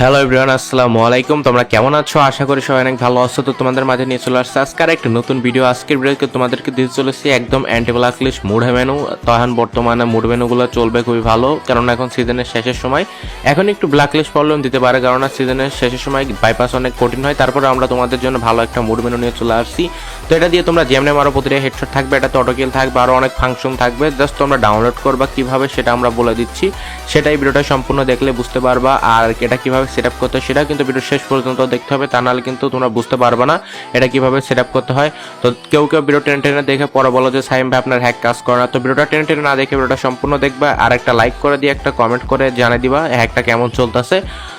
Hello everyone, আসসালামু আলাইকুম। তোমরা কেমন আছো? আশা করি সবাই অনেক ভালো আছো। তো তোমাদের মাঝে নিয়ে চলে আসছে আজকের একটা নতুন ভিডিও। আজকের ভিডিওতে তোমাদেরকে দিতে চলেছি একদম অ্যান্টি ব্ল্যাকলিস্ট মুড মেনু। তখন বর্তমানে মুড মেনুগুলো চলবে খুবই ভালো, কারণ এখন সিজনের শেষের সময়। এখন একটু ব্ল্যাকলিস্ট প্রবলেম দিতে পারে, কারণ সিজনের শেষের সময় বাইপাস অনেক কঠিন হয়। তারপরে আমরা তোমাদের জন্য ভালো একটা মুড মেনু নিয়ে চলে আসছি। তো এটা দিয়ে তোমরা যেমনি মারো প্রতিটা হেডশট থাকবে, এটাতে অটোকিল থাকবে, আরও অনেক ফাংশন থাকবে। জাস্ট তোমরা ডাউনলোড করবা কিভাবে সেটা আমরা বলে দিচ্ছি, সেটাই ভিডিওটা সম্পূর্ণ দেখলে বুঝতে পারবা। আর এটা কিভাবে সেট আপ করতে হয় সেটা কিন্তু ভিডিও শেষ পর্যন্ত দেখতে হবে, তা নাহলে কিন্তু তোমরা বুঝতে পারবে না এটা কিভাবে সেট আপ করতে হয়। তো কেউ ভিডিও টেনে টেনে দেখে পরে বলো যে সাইম ভাই আপনার হ্যাক কাজ করে না। তো ভিডিওটা টেনে টেনে না দেখে ভিডিওটা সম্পূর্ণ দেখবা, আর একটা লাইক করে দিয়ে একটা কমেন্ট করে জানিয়ে দিবা হ্যাকটা কেমন চলতেছে।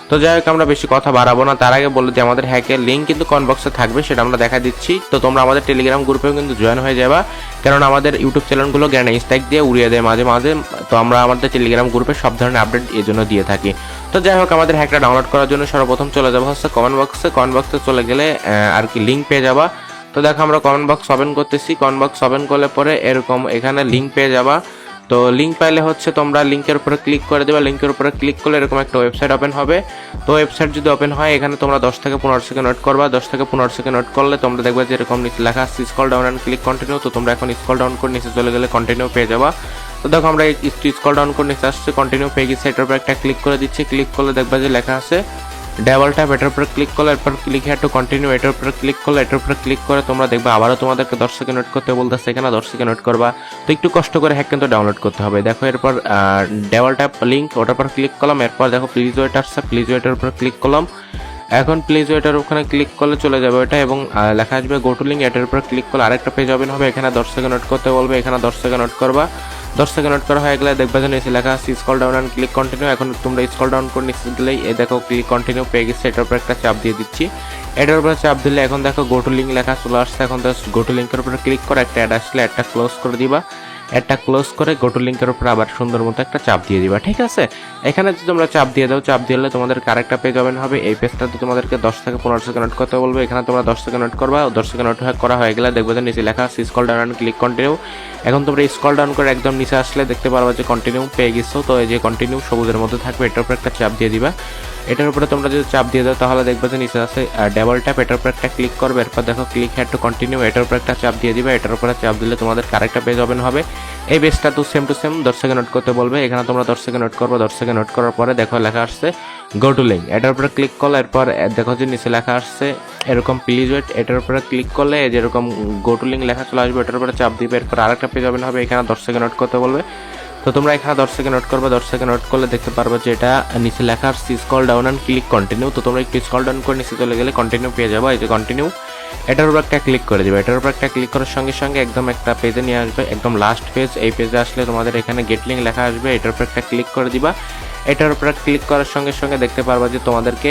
তো যাই হোক, আমরা বেশি কথা বাড়াবো না, তার আগে বলে যে আমাদের হ্যাকের লিঙ্ক কিন্তু কমেন্ট বক্সে থাকবে, সেটা আমরা দেখা দিচ্ছি। তো তোমরা আমাদের টেলিগ্রাম গ্রুপেও কিন্তু জয়েন হয়ে যাবা, কারণ আমাদের ইউটিউব চ্যানেলগুলো জ্ঞানে স্ট্যাক দিয়ে উড়িয়ে দেয় মাঝে মাঝে। তো আমরা আমাদের টেলিগ্রাম গ্রুপে সব ধরনের আপডেট এই জন্য দিয়ে থাকি। তো যাই হোক, আমাদের হ্যাকটা ডাউনলোড করার জন্য সর্বপ্রথম চলে যাবো হচ্ছে কমেন্ট বক্সে চলে গেলে আর কি লিঙ্ক পেয়ে যাবা। তো দেখো, আমরা কমেন্ট বক্স ওপেন করতেছি। কমেন্ট বক্স ওপেন করলে পরে এরকম এখানে লিঙ্ক পেয়ে যাবা। তো লিঙ্ক পাইলে হচ্ছে তোমরা লিঙ্কের উপরে ক্লিক করে দেবে। লিঙ্কের উপরে ক্লিক করলে এরকম একটা ওয়েবসাইট ওপেন হবে। তো ওয়েবসাইট যদি ওপেন হয়, এখানে তোমরা 10 থেকে 15 সেকেন্ড ওয়েট করবা। 10 থেকে 15 সেকেন্ড ওয়েট করলে তোমরা দেখবে যে এরকম নিচে লেখা আছে scroll down and click continue. তো তোমরা এখন স্ক্রল ডাউন করে নিচে চলে গেলে কন্টিনিউ পেয়ে যাবা। তো দেখো, আমরা স্ক্রল ডাউন করে নিচে আসছে, কন্টিনিউ পেয়ে গেছি। এটার উপর একটা ক্লিক করে দিচ্ছি। ক্লিক করলে দেখবা যে লেখা আছে ডাবল ট্যাপ। এটার উপরে ক্লিক করলে এরপর ক্লিক হ্যাড টু কন্টিনিউ। এটার উপরে ক্লিক করলে এটার উপরে ক্লিক করে তোমরা দেখবে আবারও তোমাদেরকে 10 সেকেন্ড ওয়েট করতে বলতেছে, এখানে 10 সেকেন্ড ওয়েট করবা। তো একটু কষ্ট করে হ্যাক কিন্তু ডাউনলোড করতে হবে। দেখো, এরপর ডাবল ট্যাপ লিঙ্ক, ওটার উপর ক্লিক করলাম। এরপর দেখো প্লিজ ওয়েট আসছে, প্লিজ ওয়েটের উপর ক্লিক করলাম। এখন প্লিজ ওয়েটার ওখানে ক্লিক করলে চলে যাবে এটা, এবং লেখা আসবে গো টু লিঙ্ক। এটার উপর ক্লিক করলে আরেকটা পেজ ওপেন হবে, এখানে 10 সেকেন্ড ওয়েট করতে বলবে, এখানে 10 সেকেন্ড ওয়েট করবা। 10 সেকেন্ড ওয়েট করা হয়ে গেলে দেখবে যে নিচে লেখা আছে scroll down and click continue. এখন তোমরা স্ক্রল ডাউন করে নিচে দিলেই এই দেখো ক্লিক কন্টিনিউ পেয়ে গেছে। এটার উপর একটা চাপ দিয়ে দিচ্ছি। এটার উপরে চাপ দিলে এখন দেখো গো টু লিঙ্ক লেখা চলে আসছে। এখন গো টু লিঙ্কের উপরে ক্লিক করে একটা অ্যাড আসলে অ্যাডটা ক্লোজ করে দিবা। একটা ক্লোজ করে গো টু লিঙ্কের উপর আবার সুন্দর মতো একটা চাপ দিয়ে দিবা, ঠিক আছে? এখানে যদি তোমরা চাপ দিয়ে দাও, চাপ দিলে তোমাদের আরেকটা পেজ ওপেন হবে। এই পেজটাতে তোমাদেরকে 10 থেকে 15 সেকেন্ড ওয়েট করতে বলবে, এখানে তোমরা 10 সেকেন্ড ওয়েট করবা। 10 সেকেন্ড ওয়েট করা হয়ে গেলে দেখবে যে নিচে লেখা আছে scroll down and click continue. এখন তোমরা স্ক্রল ডাউন করে একদম নিচে আসলে দেখতে পারবা যে কন্টিনিউ পেয়ে গেছো। তো এই যে কন্টিনিউ সবুজের মধ্যে থাকবে, এটার উপর একটা চাপ দিয়ে দিবা। এটার উপরে তোমরা যদি চাপ দিয়ে দাও তাহলে দেখবে যে নিচে আছে ডাবল ট্যাপ। এটার উপর একটা ক্লিক করবে, এরপর দেখো ক্লিক হ্যাড টু কন্টিনিউ। এটার উপর একটা চাপ দিয়ে দিবে। এটার উপরে চাপ দিলে তোমাদের আরেকটা পেজ ওপেন হবে। এই পেজটা তো same to same 10 second wait করতে বলবে, এখানে তোমরা 10 সেকেন্ড ওয়েট করবে। 10 সেকেন্ড ওয়েট করার পরে দেখো লেখা আসছে গো টু লিঙ্ক। এটার উপরে ক্লিক করলে এরপর দেখো যে নিচে লেখা আসছে এরকম প্লিজ ওয়েট। এটার উপরে ক্লিক করলে যেরকম গো টু লিঙ্ক লেখা চলে আসবে, এটার উপরে চাপ দিবে। এরপর আরেকটা পেজ ওপেন হবে, এখানে 10 সেকেন্ড ওয়েট করতে বলবে। তো তোমরা এখানে 10 সেকেন্ড ওয়েট করবে। 10 সেকেন্ড ওয়েট করলে দেখতে পারবে যে এটা নিচে লেখা আসছে scroll down and click continue. তো তোমরা একটু স্ক্রল ডাউন করে নিচে চলে গেলে কন্টিনিউ পেয়ে যাবে। এই যে কন্টিনিউ, এটার উপর একটা ক্লিক করে দেবে। এটার উপর একটা ক্লিক করার সঙ্গে সঙ্গে একদম একটা পেজে নিয়ে আসবে, একদম লাস্ট পেজ। এই পেজে আসলে তোমাদের এখানে গেট লিঙ্ক লেখা আসবে, এটার উপর একটা ক্লিক করে দিবা। এটার উপর ক্লিক করার সঙ্গে সঙ্গে দেখতে পারবা যে তোমাদেরকে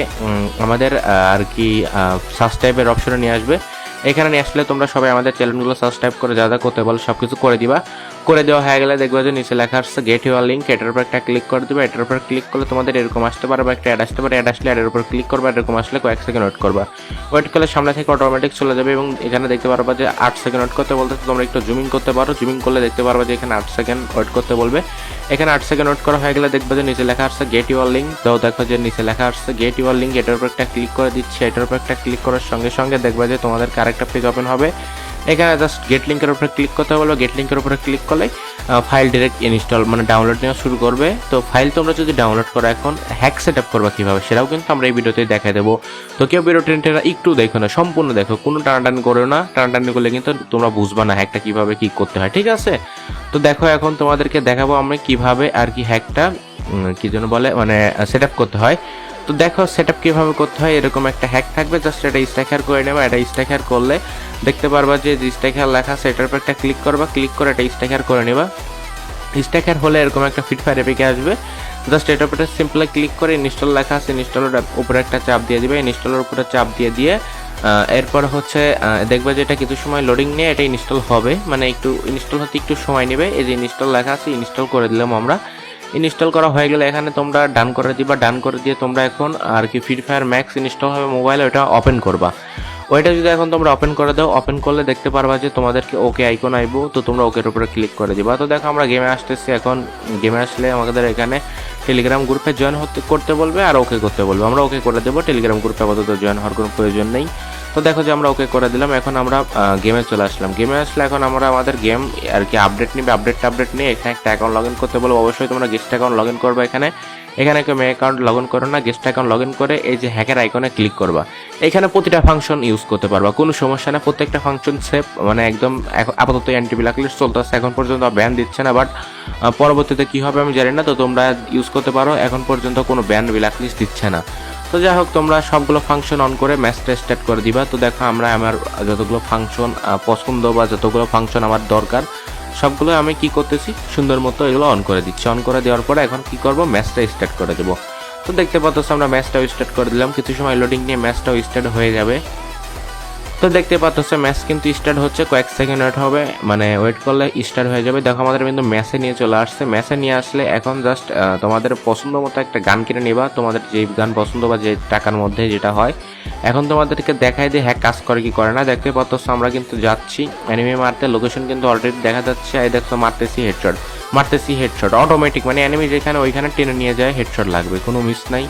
আমাদের আর কি সাবস্ক্রাইবের অপশনে নিয়ে আসবে। এখানে নিয়ে আসলে তোমরা সবাই আমাদের চ্যানেলগুলো সাবস্ক্রাইব করে যা যা করতে বলো সব কিছু করে দিবা। করে দেওয়া হয়ে গেলে দেখবে যে নিচে লেখা আসছে গেট ইউর লিঙ্ক। এটার উপর একটা ক্লিক করে দেবে। এটার উপর ক্লিক করলে তোমাদের এরকম আসতে পারে বা একটা অ্যাড আসতে পারে। অ্যাড আসলে অ্যাডের উপর ক্লিক করবে, এরকম আসলে কয়েক সেকেন্ড ওয়েট করবা। ওয়েট করলে সামনে থেকে অটোমেটিক চলে যাবে, এবং এখানে দেখতে পারবা যে 8 সেকেন্ড ওয়েট করতে বলতে তোমরা একটু জুমিং করতে পারো। জুমিং করলে দেখতে পারবা যে এখানে 8 সেকেন্ড ওয়েট করতে বলবে। এখানে 8 সেকেন্ড ওয়েট করা হয়ে গেলে দেখবে যে নিচে লেখা আসছে গেট ইউর লিঙ্ক। তো দেখো যে নিচে লেখা আসছে গেট ইউর লিঙ্ক। এটার উপর একটা ক্লিক করে দিচ্ছি। এটার উপর একটা ক্লিক করার সঙ্গে সঙ্গে দেখবে যে তোমাদের আরেকটা পেজ ওপেন হবে। এখানে জাস্ট গেট লিঙ্কের উপরে ক্লিক করতে বলবো। গেট লিঙ্কের উপরে ক্লিক করলে ফাইল ডিরেক্ট ইনস্টল মানে ডাউনলোড নেওয়া শুরু করবে। তো ফাইল তোমরা যদি ডাউনলোড করো, এখন হ্যাক সেট আপ করবা কীভাবে সেটাও কিন্তু আমরা এই ভিডিওতে দেখা দেবো। তো কেউ ভিডিওটা একটু দেখো না, সম্পূর্ণ দেখো, কোনো টানাটানি করো না। টানাটানি করলে কিন্তু তোমরা বুঝবা না হ্যাকটা কীভাবে কী করতে হয়, ঠিক আছে? তো দেখো, এখন তোমাদেরকে দেখাবো আমরা কীভাবে আর কি হ্যাকটা কী জন্য বলে মানে সেট আপ করতে হয়। তো দেখো সেট আপ কীভাবে করতে হয়। এরকম একটা হ্যাক থাকবে, জাস্ট এটা স্ট্যাকার করে নেবা। এটা স্ট্যাকার করলে দেখতে পারবা যে স্ট্যাকার লেখা আছে, এটার উপর একটা ক্লিক করবা। ক্লিক করে এটা স্ট্যাকার করে নেবা। স্ট্যাকার হলে এরকম একটা ফ্রি ফায়ার এপিকে আসবে। জাস্ট এটার উপরে সিম্পলি ক্লিক করে ইনস্টল লেখা আছে, ইনস্টলের উপরে একটা চাপ দিয়ে দিবে। ইনস্টলের উপরে চাপ দিয়ে এরপর হচ্ছে দেখবে যে এটা কিছু সময় লোডিং নিয়ে এটা ইনস্টল হবে, মানে একটু ইনস্টল হতে একটু সময় নেবে। এই যে ইনস্টল লেখা আছে, ইনস্টল করে দিলাম আমরা। ইনস্টল করা হয়ে গেলে এখানে তোমরা ডান করে দিবা। ডান করে দিয়ে তোমরা এখন আর কি ফ্রি ফায়ার ম্যাক্স ইনস্টল হবে মোবাইলে, ওটা ওপেন করবা। ওইটা যদি এখন তোমরা ওপেন করে দাও, ওপেন করলে দেখতে পারবা যে তোমাদেরকে ওকে আইকন আইবো। তো তোমরা ওকের উপরে ক্লিক করে দিবা। তো দেখো আমরা গেমে আসতেছি। এখন গেমে আসলে আমাদের এখানে টেলিগ্রাম গ্রুপে জয়েন করতে বলবে আর ওকে করতে বলবে। আমরা ওকে করে দেবো, টেলিগ্রাম গ্রুপে আপাতত জয়েন হওয়ার কোনো প্রয়োজন নেই। তো দেখো যে আমরা ওকে করে দিলাম। এখন আমরা গেমে চলে আসলাম। গেমে আসলে এখন আমরা আমাদের গেম আর কি আপডেট নিবে, আপডেট নিয়ে এখানে একটা অ্যাকাউন্ট লগ ইন করতে বলবো। অবশ্যই তোমরা গেস্ট অ্যাকাউন্ট লগ ইন করবে। এখানে কেউ মেয়ে অ্যাকাউন্ট লগ ইন করো না, গেস্ট অ্যাকাউন্ট লগ ইন করে এই যে হ্যাকের আইকনে ক্লিক করবা। এখানে প্রতিটা ফাংশন ইউজ করতে পারবা, কোনো সমস্যা না। প্রত্যেকটা ফাংশন সেফ, মানে একদম আপাতত অ্যান্টি ব্ল্যাকলিস্ট চলতেছে, এখন পর্যন্ত ব্যান দিচ্ছে না। বাট পরবর্তীতে কি হবে আমি জানি না, তো তোমরা ইউজ করতে পারো। এখন পর্যন্ত কোনো ব্যান ব্ল্যাকলিস্ট দিচ্ছে না। তো যাই হোক, তোমরা সবগুলো ফাংশন অন করে ম্যাচটা স্টার্ট করে দিবা। তো দেখো আমরা আমার যতগুলো ফাংশন পছন্দ বা যতগুলো ফাংশন আমার দরকার সবগুলো আমি কি করতেছি, সুন্দর মতো এগুলো অন করে দিচ্ছি। অন করে দেওয়ার পরে এখন কি করব, ম্যাচটা স্টার্ট করে দেবো। তো দেখতে পাচ্ছ আমরা ম্যাচটাও স্টার্ট করে দিলাম। কিছু সময় লোডিং নিয়ে ম্যাচটাও স্টার্ট হয়ে যাবে। তো দেখতে পাচ্ছ ম্যাচ কিন্তু স্টার্ট হচ্ছে, কয়েক সেকেন্ড ওয়েট হবে, মানে ওয়েট করলে স্টার্ট হয়ে যাবে। দেখো আমাদের কিন্তু ম্যাচে নিয়ে চলে আসছে। ম্যাচে নিয়ে আসলে এখন জাস্ট তোমাদের পছন্দ মতো একটা গান কিনে নিবা, তোমাদের যে গান পছন্দ বা যে টাকার মধ্যে যেটা হয়। এখন তোমাদেরকে দেখাই দিয়ে হ্যাক কাজ করে কি করে না। দেখতে পাচ্ছ আমরা কিন্তু যাচ্ছি অ্যানিমে মারতে, লোকেশন কিন্তু অলরেডি দেখা যাচ্ছে। এই দেখছো মারতেছি হেডশট অটোমেটিক, মানে অ্যানিমে যেখানে ওইখানে টেনে নিয়ে যায়, হেডশট লাগবে, কোনো মিস নাই।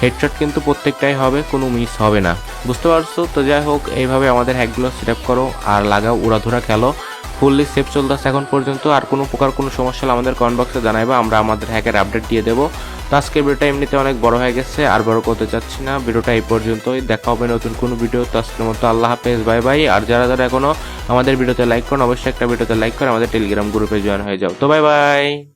হেডশট কিন্তু প্রত্যেকটাই হবে, কোনো মিস হবে না, বুঝতে পারছো? তো যাই হোক, এইভাবে আমাদের হ্যাকগুলো সেট আপ করো আর লাগাও, উড়াধুরা খেলো। ফুললি সেফ চলতেছে এখন পর্যন্ত। আর কোনো প্রকার কোনো সমস্যা হলে আমাদের কমেন্ট বক্সে জানাইবা, আমরা আমাদের হ্যাকের আপডেট দিয়ে দেবো। তো আজকের ভিডিওটা এমনিতে অনেক বড় হয়ে গেছে, আর বড় করতে চাচ্ছি না। ভিডিওটা এই পর্যন্তই, দেখা হবে নতুন কোনো ভিডিও। তো আজকের মতো আল্লাহ হাফেজ, বাই বাই। আর যারা এখনো আমাদের ভিডিওতে লাইক করেন, অবশ্যই একটা ভিডিওতে লাইক করে আমাদের টেলিগ্রাম গ্রুপে জয়েন হয়ে যাও। তো বাই বাই।